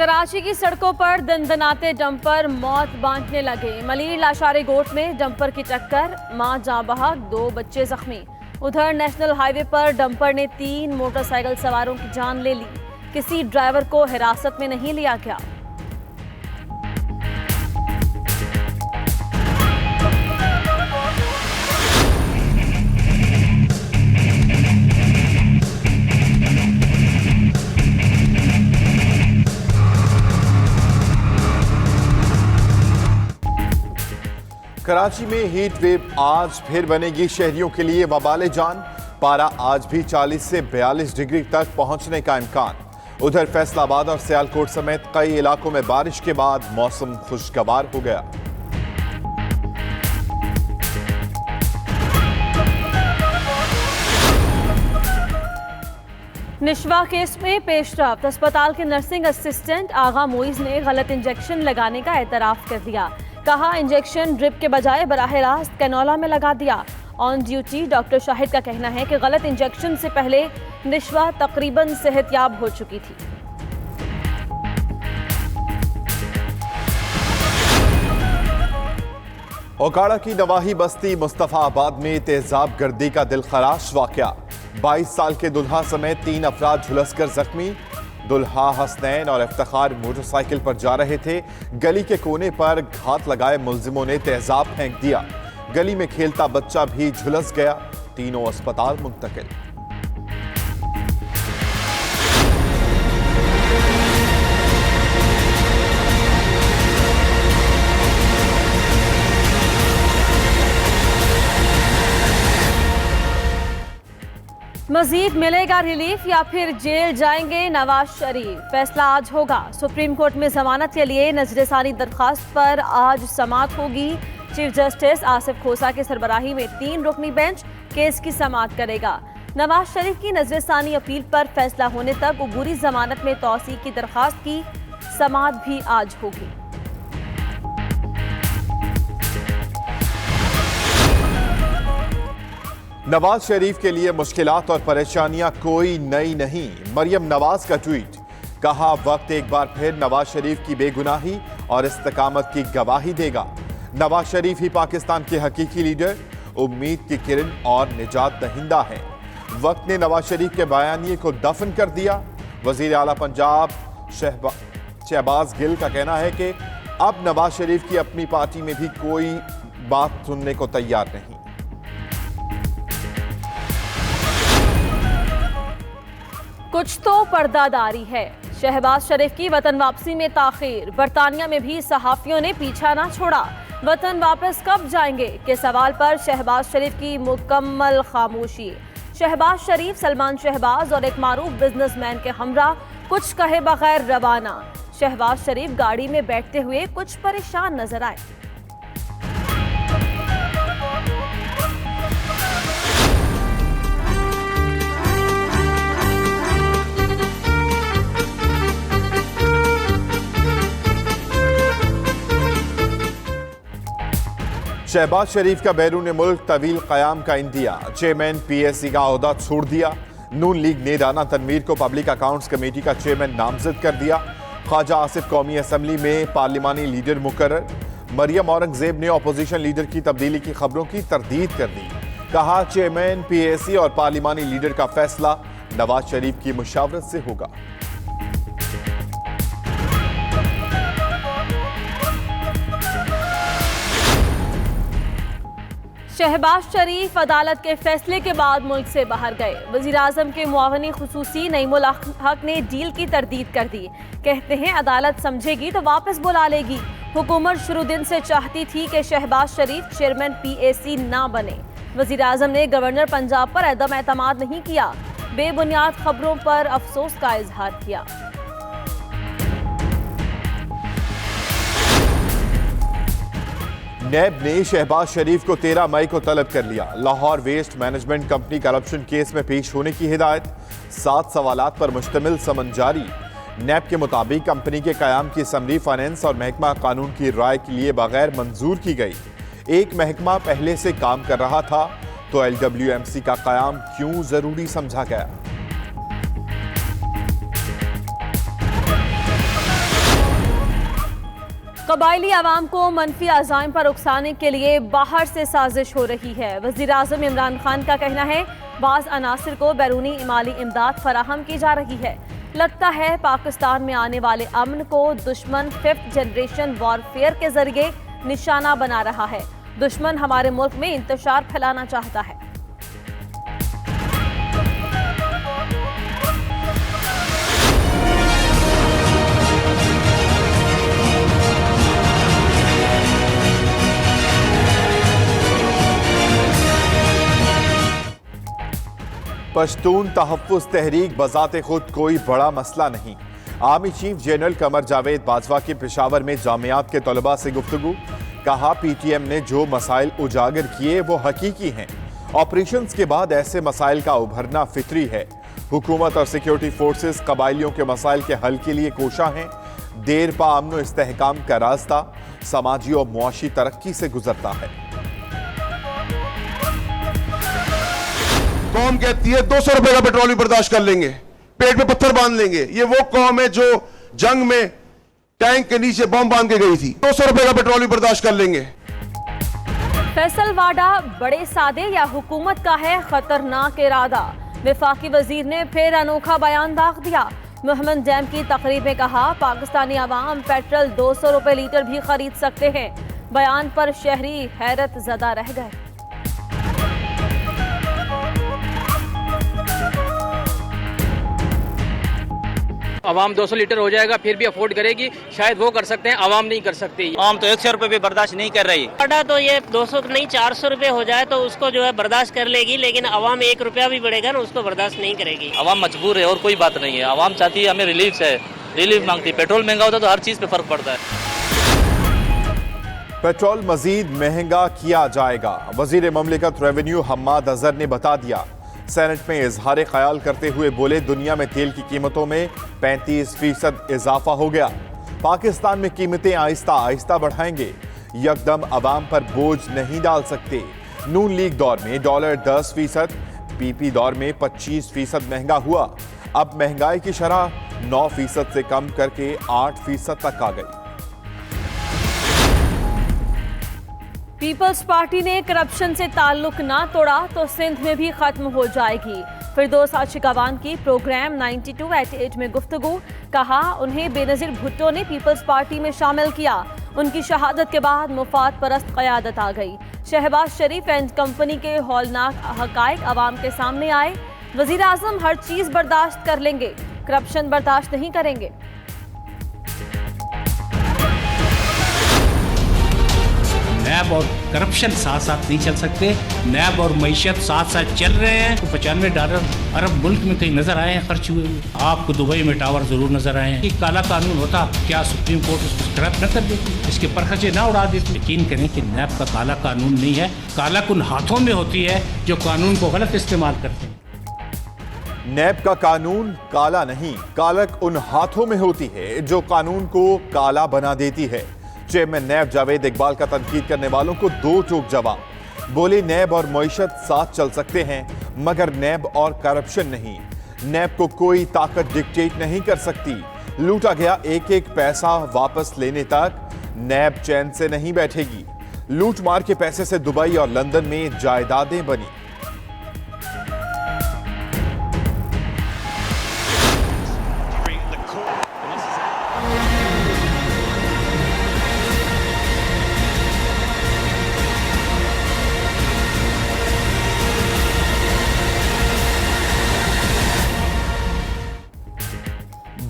कराची की सड़कों पर दनदनाते डंपर मौत बांटने लगे। मलीर लाशारे गोट में डंपर की टक्कर, मां जाँ बहक, 2 बच्चे जख्मी। उधर नेशनल हाईवे पर डंपर ने 3 मोटरसाइकिल सवारों की जान ले ली। किसी ड्राइवर को हिरासत में नहीं लिया गया। कराची में हीट वेव आज फिर बनेगी शहरियों के लिए वबाले जान। पारा आज भी 40 से 42 डिग्री तक पहुंचने का इम्कान। उधर फैसलाबाद और सियालकोट समेत कई इलाकों में बारिश के बाद मौसम खुशगवार हो गया। निशवा केस में पेशरफ्त, अस्पताल के नर्सिंग असिस्टेंट आगा मोइज ने गलत इंजेक्शन लगाने का एतराफ कर दिया। कहा इंजेक्शन ड्रिप के बजाय बराह रास्त कैनोला में लगा दिया। ऑन ड्यूटी डॉक्टर शाहिद का कहना है कि गलत इंजेक्शन से पहले निशवा तकरीबन सेहतयाब हो चुकी थी। ओकाड़ा की नवाही बस्ती मुस्तफाबाद में तेजाब गर्दी का दिलखराश वाकया। 22 साल के दुल्हा समेत 3 अफराद झुलसकर जख्मी। दुल्हा हसनैन और इफ्तिखार मोटरसाइकिल पर जा रहे थे। गली के कोने पर घात लगाए मुलजिमों ने तेजाब फेंक दिया। गली में खेलता बच्चा भी झुलस गया। तीनों अस्पताल मुंतकिल। मजीद मिलेगा रिलीफ या फिर जेल जाएंगे नवाज शरीफ? फैसला आज होगा। सुप्रीम कोर्ट में जमानत के लिए नजरसानी दरखास्त पर आज समाअत होगी। चीफ जस्टिस आसिफ खोसा की सरबराही में 3 रुकनी बेंच केस की समाअत करेगा। नवाज शरीफ की नजरसानी अपील पर फैसला होने तक अबूरी जमानत में तौसीक की दरखास्त की समाअत भी आज होगी। नवाज शरीफ के लिए मुश्किलात और परेशानियां कोई नई नहीं। मरियम नवाज का ट्वीट, कहा वक्त एक बार फिर नवाज शरीफ की बेगुनाही और इस्तकामत की गवाही देगा। नवाज शरीफ ही पाकिस्तान के हकीकी लीडर, उम्मीद की किरण और निजात दहिंदा है। वक्त ने नवाज शरीफ के बयानिए को दफन कर दिया। वजीर आला पंजाब शहबाज गिल का कहना है कि अब नवाज शरीफ की अपनी पार्टी में भी कोई बात सुनने को तैयार नहीं। कुछ तो पर्दादारी है। शहबाज शरीफ की वतन वापसी में ताखीर, बरतानिया में भी सहाफियों ने पीछा ना छोड़ा। वतन वापस कब जाएंगे के सवाल पर शहबाज शरीफ की मुकम्मल खामोशी। शहबाज शरीफ सलमान शहबाज और एक मारूफ बिजनेसमैन के हमरा कुछ कहे बगैर रवाना। शहबाज शरीफ गाड़ी में बैठते हुए कुछ परेशान नजर आए। शहबाज शरीफ का बैरून मुल्क तवील क़याम का इंदिया। चेयरमैन PSC का ओहदा छोड़ दिया। नून लीग ने राना तनवीर को पब्लिक अकाउंट्स कमेटी का चेयरमैन नामजद कर दिया। ख्वाजा आसिफ कौमी असम्बली में पार्लिमानी लीडर मुकर्रर। मरियम औरंगजेब ने अपोजिशन लीडर की तब्दीली की खबरों की तरदीद कर दी। कहा चेयरमैन PSC और पार्लिमानी लीडर का फैसला नवाज शरीफ की मुशावरत से होगा। शहबाज शरीफ अदालत के फैसले के बाद मुल्क से बाहर गए। वजीर आजम के मुआवनी खुसूसी नईमुल हक ने डील की तरदीद कर दी। कहते हैं अदालत समझेगी तो वापस बुला लेगी। हुकूमत शुरू दिन से चाहती थी कि शहबाज शरीफ चेयरमैन PSC ना बने। वजीर आजम ने गवर्नर पंजाब पर अदम एतमाद नहीं किया। बेबुनियाद खबरों पर अफसोस का इजहार किया। नैब ने शहबाज शरीफ को 13 मई को तलब कर लिया। Lahore waste management company corruption case में पेश होने की हिदायत। 7 सवालात पर मुश्तमिल समन जारी। नैब के मुताबिक कंपनी के कयाम की समरी फाइनेंस और महकमा कानून की राय के लिए बगैर मंजूर की गई। एक महकमा पहले से काम कर रहा था तो LWMC का कयाम क्यों जरूरी समझा गया? कबायली आवाम को मनफी अज़ाइम पर उकसाने के लिए बाहर से साजिश हो रही है। वज़ीर-ए-आज़म इमरान खान का कहना है बाज़ अनासिर को बैरूनी माली इमदाद फराहम की जा रही है। लगता है पाकिस्तान में आने वाले अमन को दुश्मन 5th जनरेशन वॉरफेयर के जरिए निशाना बना रहा है। दुश्मन हमारे मुल्क में इंतशार फैलाना चाहता है। पश्तून तहफ़्फ़ुज़ तहरीक बज़ाते खुद कोई बड़ा मसला नहीं। Army chief general Qamar Javed Bajwa की पेशावर में जामियात के तलबा से गुफ्तगू। कहा पीटीएम ने जो मसाइल उजागर किए वो हकीकी हैं। ऑपरेशंस के बाद ऐसे मसाइल का उभरना फितरी है। हुकूमत और सिक्योरिटी फोर्सेस कबायलियों के मसाइल के हल के लिए कोशा हैं। देर पा अमन इस्तेहकाम का रास्ता समाजी और मुआशी तरक्की से गुजरता है। कौम कहती है 200 रुपए का पेट्रोल भी बर्दाश्त कर लेंगे, पेट पे पत्थर बांध लेंगे। ये वो कौम है जो जंग में टैंक के नीचे बम बांध के गई थी। 200 रुपए का पेट्रोल भी बर्दाश्त कर लेंगे। फैसल वाडा बड़े सादे या हुकूमत का है खतरनाक इरादा। वफाकी वजीर ने फिर अनोखा बयान दाग दिया। मोहम्मद डैम की तकरीब में कहा पाकिस्तानी अवाम पेट्रोल 200 रुपए लीटर भी खरीद सकते हैं। बयान पर शहरी हैरत ज़दा रह गए। आवाम 200 लीटर हो जाएगा फिर भी अफोर्ड करेगी, शायद वो कर सकते हैं, आवाम नहीं कर सकती। आवाम तो 100 रुपए भी बर्दाश्त नहीं कर रही। तो ये 200 नहीं 400 रुपए हो जाए तो उसको जो है बर्दाश्त कर लेगी, लेकिन आवाम 1 रुपया भी बढ़ेगा ना उसको बर्दाश्त नहीं करेगी। आवाम मजबूर है और कोई बात नहीं है। आवाम चाहती है हमें रिलीफ है, रिलीफ मांगती है। पेट्रोल महंगा होता तो हर चीज पे फर्क पड़ता है। पेट्रोल मजीद महंगा किया जाएगा। वजीर ममलिकत रेवेन्यू हम्माद अजहर ने बता दिया। सेनेट में इजहार ख्याल करते हुए बोले दुनिया में तेल की कीमतों में 35% इजाफा हो गया। पाकिस्तान में कीमतें आहिस्ता आहिस्ता बढ़ाएंगे, यकदम अवाम पर बोझ नहीं डाल सकते। नून लीग दौर में डॉलर 10%, पीपी दौर में 25% महंगा हुआ। अब महंगाई की शरह 9% से कम करके 8% तक आ गई। पीपल्स पार्टी ने करप्शन से ताल्लुक ना तोड़ा तो सिंध में भी खत्म हो जाएगी। फिरदौस आशिकावान की प्रोग्राम 9288 में गुफ्तगू। कहा उन्हें बेनजीर भुट्टो ने पीपल्स पार्टी में शामिल किया। उनकी शहादत के बाद मुफाद परस्त क़यादत आ गई। शहबाज शरीफ एंड कंपनी के हौलनाक हकायक अवाम के सामने आए। वजीर आजम हर चीज बर्दाश्त कर लेंगे, करप्शन बर्दाश्त नहीं करेंगे। नैब और करप्शन साथ साथ नहीं चल सकते। नैब और मईशत साथ साथ चल रहे हैं। तो $95 अरब मुल्क में कहीं नजर आए हैं खर्च हुए। आपको दुबई में टावर जरूर नजर आए हैं। कि काला कानून होता क्या सुप्रीम कोर्ट उसको स्क्रैप न कर देती, इसके परखचे ना उड़ा देती। यकीन करें कि नैब का काला कानून नहीं है। काला उन हाथों में होती है जो कानून को गलत इस्तेमाल करते हैं। नैब का कानून काला नहीं, कालक उन हाथों में होती है जो कानून को काला बना देती है। चेयरमैन नैब जावेद इकबाल का तनकीद करने वालों को दो टोक जवाब। बोले नैब और मईशत साथ चल सकते हैं मगर नैब और करप्शन नहीं। नैब को कोई ताकत डिक्टेट नहीं कर सकती। लूटा गया एक एक पैसा वापस लेने तक नैब चैन से नहीं बैठेगी। लूट मार के पैसे से दुबई और लंदन में जायदादें बनी।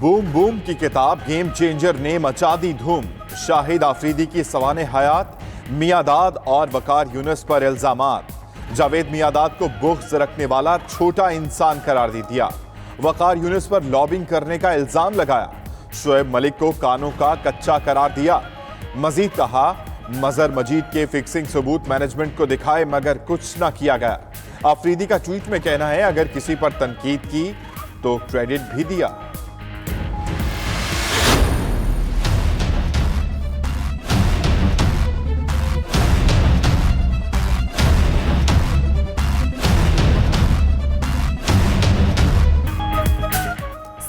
बूम बूम की किताब गेम चेंजर ने मचा दी धूम। शाहिद आफरीदी की सवाने हयात, मियादाद और वकार यूनुस पर इल्जामात। जावेद मियादाद को बुग़्ज़ रखने वाला छोटा इंसान करार दे दिया। वकार यूनुस पर लॉबिंग करने का इल्जाम लगाया। शोएब मलिक को कानों का कच्चा करार दिया। मजीद कहा मजहर मजीद के फिक्सिंग सबूत मैनेजमेंट को दिखाए मगर कुछ ना किया गया। आफरीदी का ट्वीट में कहना है अगर किसी पर तनकीद की तो क्रेडिट भी दिया।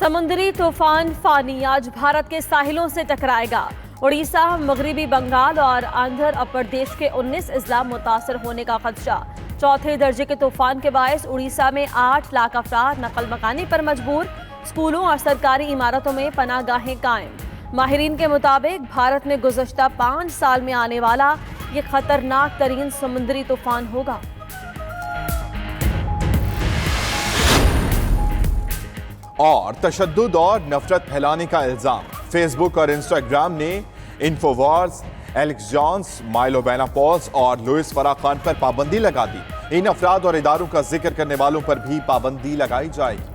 समुद्री तूफान फानी आज भारत के साहिलों से टकराएगा। उड़ीसा, मगरबी बंगाल और आंध्र प्रदेश के 19 अजला मुतासर होने का खदशा। चौथे दर्जे के तूफान के बायस उड़ीसा में 8 लाख अफराद नकल मकानी पर मजबूर। स्कूलों और सरकारी इमारतों में पनाहगाहें कायम। माहिरीन के मुताबिक भारत में गुज़श्ता 5 साल में आने वाला ये खतरनाक तरीन समुद्री तूफान होगा। और तशद्दुद और नफरत फैलाने का इल्जाम। फेसबुक और इंस्टाग्राम ने इन्फोवार्स, एलेक्स जॉन्स, माइलो बेनापॉल्स और लुइस फराखान पर पाबंदी लगा दी। इन अफराद और इदारों का जिक्र करने वालों पर भी पाबंदी लगाई जाएगी।